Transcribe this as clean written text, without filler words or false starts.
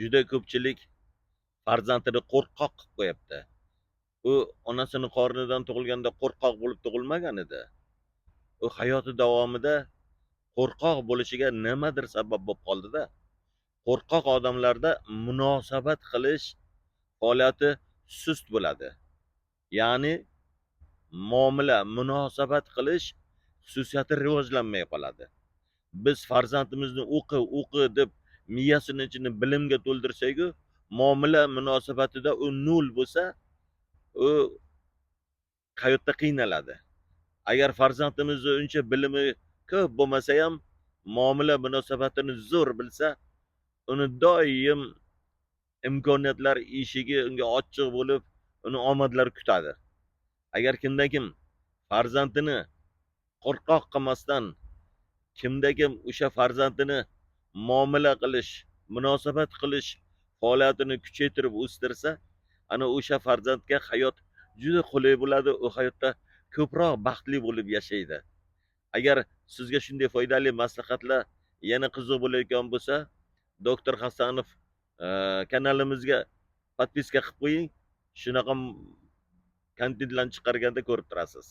Juda ko'pchilik farzandini qo'rqoq qilib qo'yapti. U onasini qornidan tug'ilganda qo'rqoq bo'lib tug'ilmagan edi. U hayoti davomida qo'rqoq bo'lishiga nimadir sabab bo'lib qoldi-da. Qo'rqoq odamlarda munosabat qilish faoliyati sust bo'ladi. Ya'ni muomala, munosabat qilish xususiyati rivojlanmay qoladi. Biz farzandimizni o'qi deb miyasini ichini bilimga to'ldirsak-ku, muomala munosabatida u nol bo'lsa, u hayotda qiynaladi. Agar farzandimizni uncha bilimi ko'p bo'lmasa ham, muomala munosabatini zo'r bilsa, uni doim imkoniyatlar eshigi unga ochiq bo'lib, uni omadlar kutadi. Agar kimda-kim farzandini qo'rqoq qilmasdan, kimda-kim o'sha farzandini muomala qilish, munosabat qilish faoliyatini kuchaytirib o'stirsa, ana o'sha farzandga hayot juda qulay bo'ladi, u hayotda ko'proq baxtli bo'lib yashaydi. Agar sizga shunday foydali maslahatlar yana qiziq bo'layotgan bo'lsa, doktor Hasanov kanalimizga podpiska qilib qo'ying. Shunaqa kontentlarni chiqarganda ko'rib turasiz.